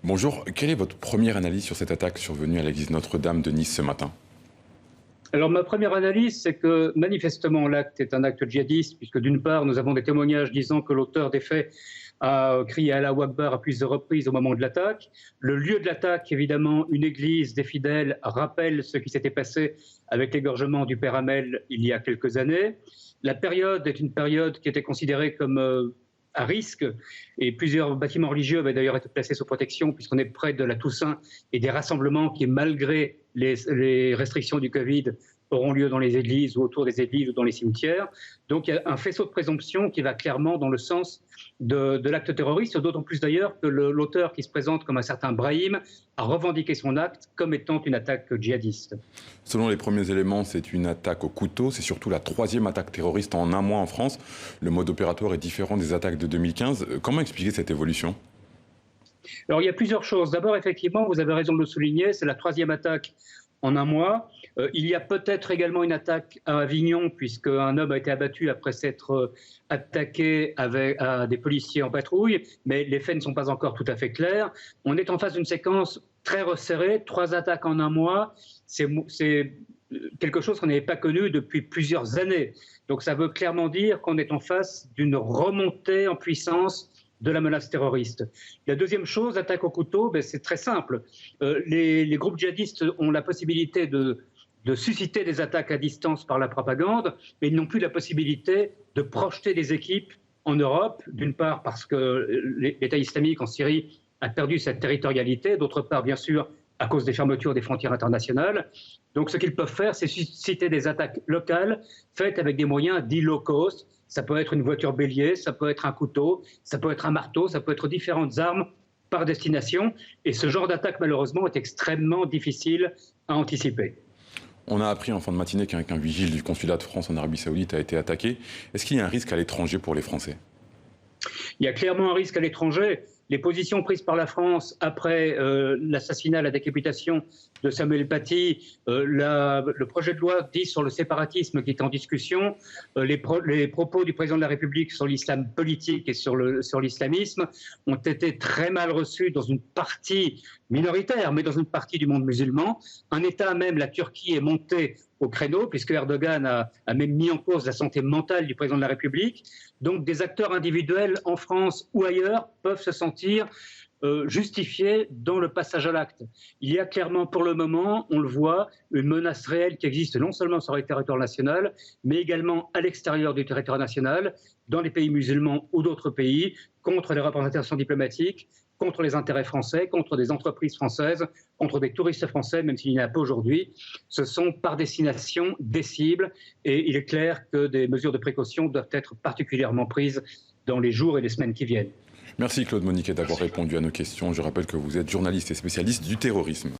Bonjour, quelle est votre première analyse sur cette attaque survenue à l'église Notre-Dame de Nice ce matin? Alors ma première analyse, c'est que manifestement l'acte est un acte djihadiste, puisque d'une part, nous avons des témoignages disant que l'auteur des faits a crié Allahu Akbar à plusieurs reprises au moment de l'attaque. Le lieu de l'attaque, évidemment, une église des fidèles, rappelle ce qui s'était passé avec l'égorgement du père Hamel il y a quelques années. La période est une période qui était considérée comme à risque, et plusieurs bâtiments religieux avaient d'ailleurs été placés sous protection puisqu'on est près de la Toussaint et des rassemblements qui, malgré les restrictions du Covid, auront lieu dans les églises ou autour des églises ou dans les cimetières. Donc il y a un faisceau de présomption qui va clairement dans le sens de l'acte terroriste, d'autant plus d'ailleurs que l'auteur qui se présente comme un certain Brahim a revendiqué son acte comme étant une attaque djihadiste. Selon les premiers éléments, c'est une attaque au couteau. C'est surtout la troisième attaque terroriste en un mois en France. Le mode opératoire est différent des attaques de 2015. Comment expliquer cette évolution? Alors il y a plusieurs choses. D'abord, effectivement, vous avez raison de le souligner, c'est la troisième attaque en un mois. Il y a peut-être également une attaque à Avignon, puisqu'un homme a été abattu après s'être attaqué à des policiers en patrouille, mais les faits ne sont pas encore tout à fait clairs. On est en face d'une séquence très resserrée, 3 attaques en un mois, c'est quelque chose qu'on n'avait pas connu depuis plusieurs années. Donc ça veut clairement dire qu'on est en face d'une remontée en puissance de la menace terroriste. La deuxième chose, l'attaque au couteau, c'est très simple. Les groupes djihadistes ont la possibilité de susciter des attaques à distance par la propagande, mais ils n'ont plus la possibilité de projeter des équipes en Europe, d'une part parce que l'État islamique en Syrie a perdu sa territorialité, d'autre part, bien sûr, à cause des fermetures des frontières internationales. Donc ce qu'ils peuvent faire, c'est susciter des attaques locales faites avec des moyens dits low cost. Ça peut être une voiture bélier, ça peut être un couteau, ça peut être un marteau, ça peut être différentes armes par destination. Et ce genre d'attaque, malheureusement, est extrêmement difficile à anticiper. On a appris en fin de matinée qu'un vigile du consulat de France en Arabie Saoudite a été attaqué. Est-ce qu'il y a un risque à l'étranger pour les Français? Il y a clairement un risque à l'étranger. Les positions prises par la France après l'assassinat, la décapitation de Samuel Paty, le projet de loi dit sur le séparatisme qui est en discussion, les propos du président de la République sur l'islam politique et sur l'islamisme ont été très mal reçus dans une partie minoritaire, mais dans une partie du monde musulman. Un État, même la Turquie, est monté au créneau, puisque Erdogan a même mis en cause la santé mentale du président de la République. Donc des acteurs individuels en France ou ailleurs peuvent se sentir justifiés dans le passage à l'acte. Il y a clairement pour le moment, on le voit, une menace réelle qui existe non seulement sur le territoire national, mais également à l'extérieur du territoire national, dans les pays musulmans ou d'autres pays, contre les représentations diplomatiques, contre les intérêts français, contre des entreprises françaises, contre des touristes français, même s'il n'y en a pas aujourd'hui. Ce sont par destination des cibles et il est clair que des mesures de précaution doivent être particulièrement prises dans les jours et les semaines qui viennent. Merci Claude Moniquet d'avoir répondu à nos questions. Je rappelle que vous êtes journaliste et spécialiste du terrorisme.